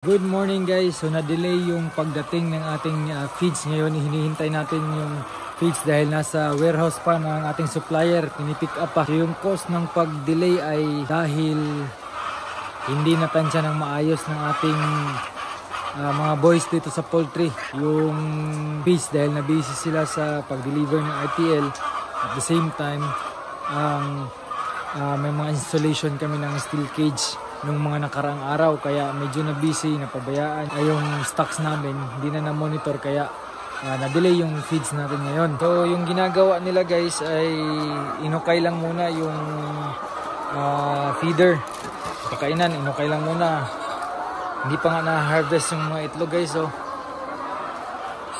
Good morning guys, so na-delay yung pagdating ng ating feeds ngayon. Hinihintay natin yung feeds dahil nasa warehouse pa ng ating supplier, pinipick up pa. So yung cause ng pag-delay ay dahil hindi natansya ng maayos ng ating mga boys dito sa poultry yung feeds dahil na busy sila sa pag-deliver ng RTL. At the same time, may mga installation kami ng steel cage nung mga nakaraang araw, kaya medyo na busy, napabayaan ay yung stocks namin, hindi na na-monitor, kaya na-delay yung feeds natin ngayon. So yung ginagawa nila guys ay inukay lang muna yung feeder, pakainan, inukay lang muna, hindi pa nga na-harvest yung mga itlog guys.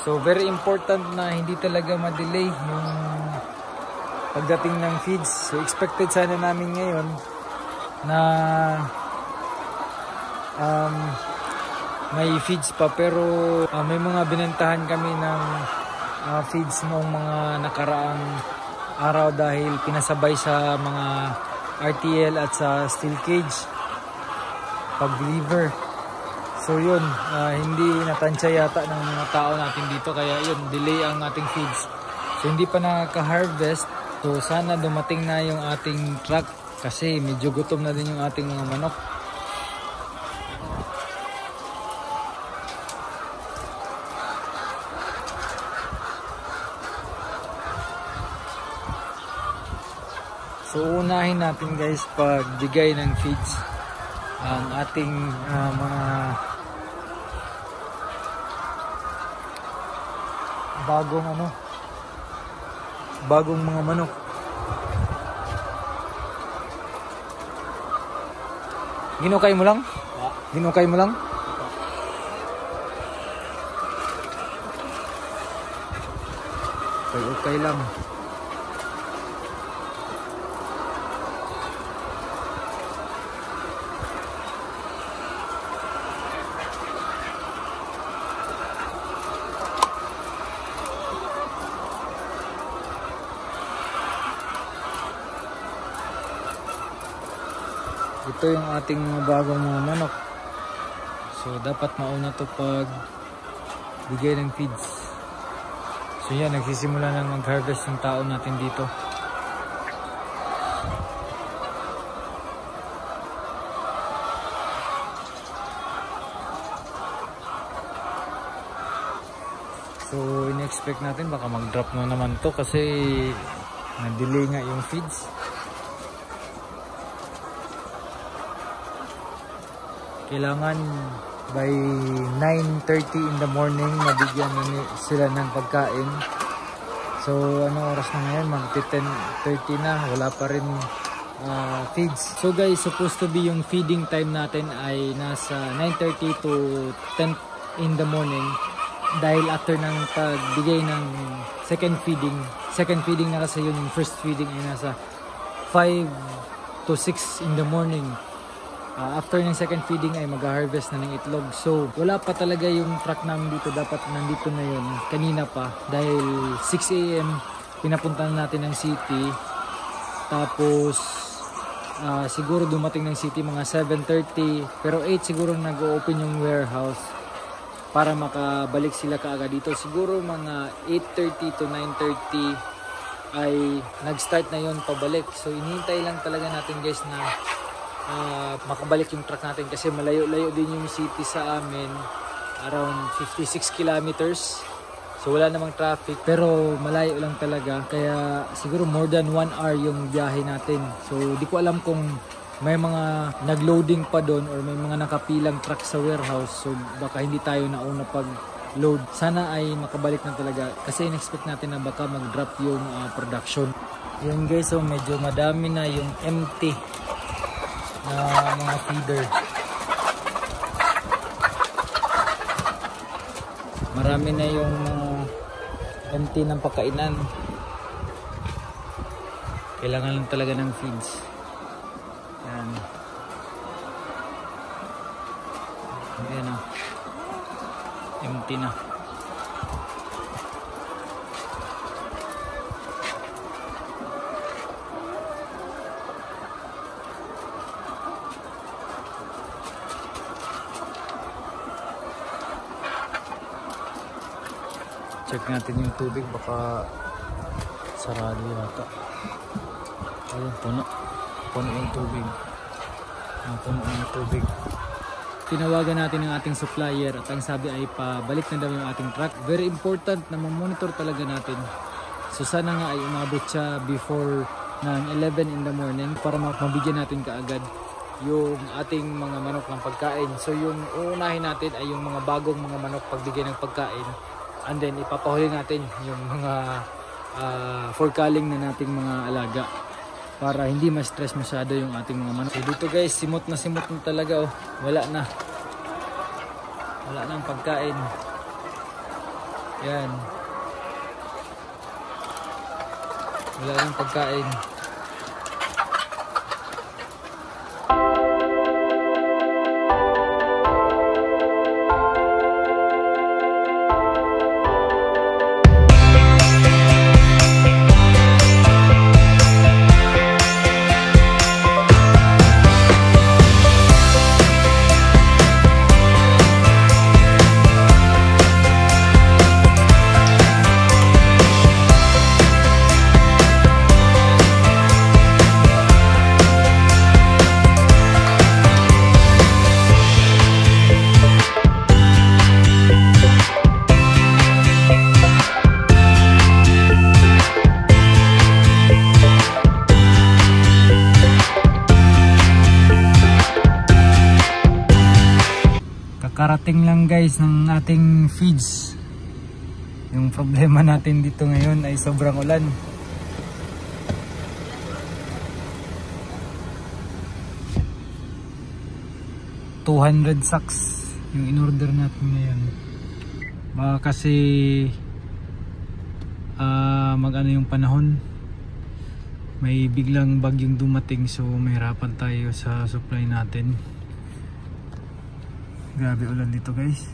So very important na hindi talaga ma-delay yung pagdating ng feeds. So expected sana namin ngayon na may feeds pa, pero may mga binentahan kami ng feeds noong mga nakaraang araw dahil pinasabay sa mga RTL at sa steel cage pag-deliver. So yun, hindi natansya yata ng mga tao natin dito, kaya yun, delay ang ating feeds. So hindi pa nakaka-harvest, so sana dumating na yung ating truck kasi medyo gutom na din yung ating mga manok. So unahin natin guys pagbigay ng feeds ang ating mga bagong mga manok. Ginukay mo lang? Ginukay mo lang? Okay lang. Ito yung ating mga bagong mga manok. So dapat mauna to pag bigay ng feeds. So yan, nagsisimula na mag-harvest yung tao natin dito. So in-expect natin baka mag-drop na naman to kasi na-delay nga yung feeds. Kailangan by 9:30 in the morning mabigyan na sila ng pagkain. So anong oras na ngayon? Mag 10:30 na, wala pa rin feeds. So guys, supposed to be yung feeding time natin ay nasa 9:30 to 10 in the morning. Dahil after ng pagbigay ng second feeding na kasi yun, yung first feeding ay nasa 5 to 6 in the morning. After ng second feeding ay mag-harvest na ng itlog. So wala pa talaga yung truck namin dito, dapat nandito na yun kanina pa dahil 6 AM pinapuntahan natin ng city, tapos siguro dumating ng city mga 7:30, pero 8 siguro nag-open yung warehouse para makabalik sila kaagad dito. Siguro mga 8:30 to 9:30 ay nag-start na yon pabalik. So inihintay lang talaga natin guys na makabalik yung truck natin kasi malayo-layo din yung city sa amin, around 56 kilometers. So wala namang traffic pero malayo lang talaga, kaya siguro more than 1 hour yung biyahe natin. So di ko alam kung may mga nagloading pa doon or may mga nakapilang truck sa warehouse, so baka hindi tayo nauna pag-load. Sana ay makabalik na talaga kasi in-expect natin na baka mag-drop yung production. Yun guys, so medyo madami na yung empty na mga feeder. Marami na yung empty ng pakainan. Kailangan lang talaga ng feeds. Yan. Ayan o. Empty na. Check natin yung tubig, baka sarado yata. Ayun, puno yung tubig. Puno yung tubig. Tinawagan natin ang ating supplier at ang sabi ay pabalik na daw yung ating truck. Very important na mamonitor talaga natin. So sana nga ay umabot siya before ng 11 in the morning para mabigyan natin kaagad yung ating mga manok ng pagkain. So yung uunahin natin ay yung mga bagong mga manok pagbigay ng pagkain. And then ipapahuli natin yung mga forekaling na nating mga alaga para hindi ma-stress masyado yung ating mga manok. So dito guys, simot na talaga oh. Wala na ang pagkain. Yan. Wala nang pagkain. Karating lang guys ng ating feeds. Yung problema natin dito ngayon ay sobrang ulan. $200 sacks yung in-order natin ngayon. Baka kasi mag-ano yung panahon. May biglang bagyong dumating, so mahirapan tayo sa supply natin. Grabe ulan dito guys.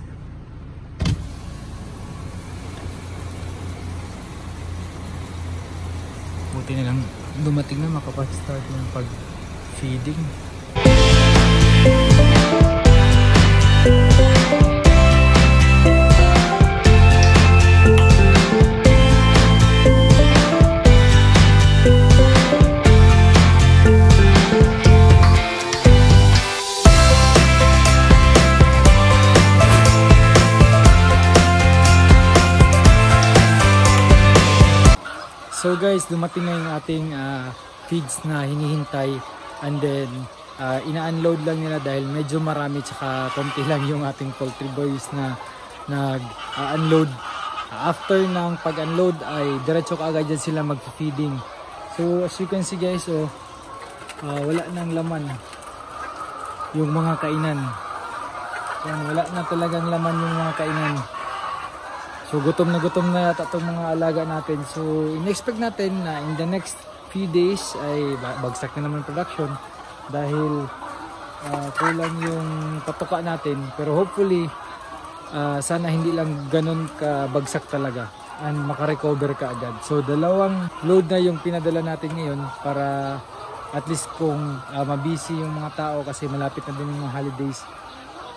Buti na lang dumating na, makapag-start ng pag-feeding. So guys, dumating na yung ating feeds na hinihintay, and then ina-unload lang nila dahil medyo marami tsaka konti lang yung ating poultry boys na nag-unload. After ng pag-unload ay diretso kaagad dyan sila mag-feeding. So as you can see guys, wala nang laman yung mga kainan. Yan, wala na talagang laman yung mga kainan. So gutom na yata itong mga alaga natin. So in-expect natin na in the next few days ay bagsak na naman production dahil kulang yung patuka natin. Pero hopefully sana hindi lang ganun kabagsak talaga and makarecover ka agad. So dalawang load na yung pinadala natin ngayon para at least kung mabisi yung mga tao kasi malapit na din yung mga holidays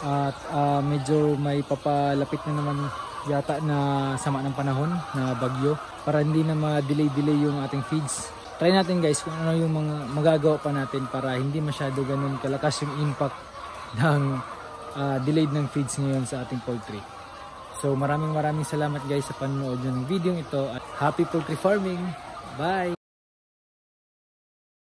at medyo may papalapit na naman yata na sama ng panahon na bagyo para hindi na ma-delay yung ating feeds. Try natin guys kung ano yung mga magagawa pa natin para hindi masyado ganun kalakas yung impact ng delayed ng feeds ngayon sa ating poultry. So maraming salamat guys sa panonood ng video ito at happy poultry farming. Bye!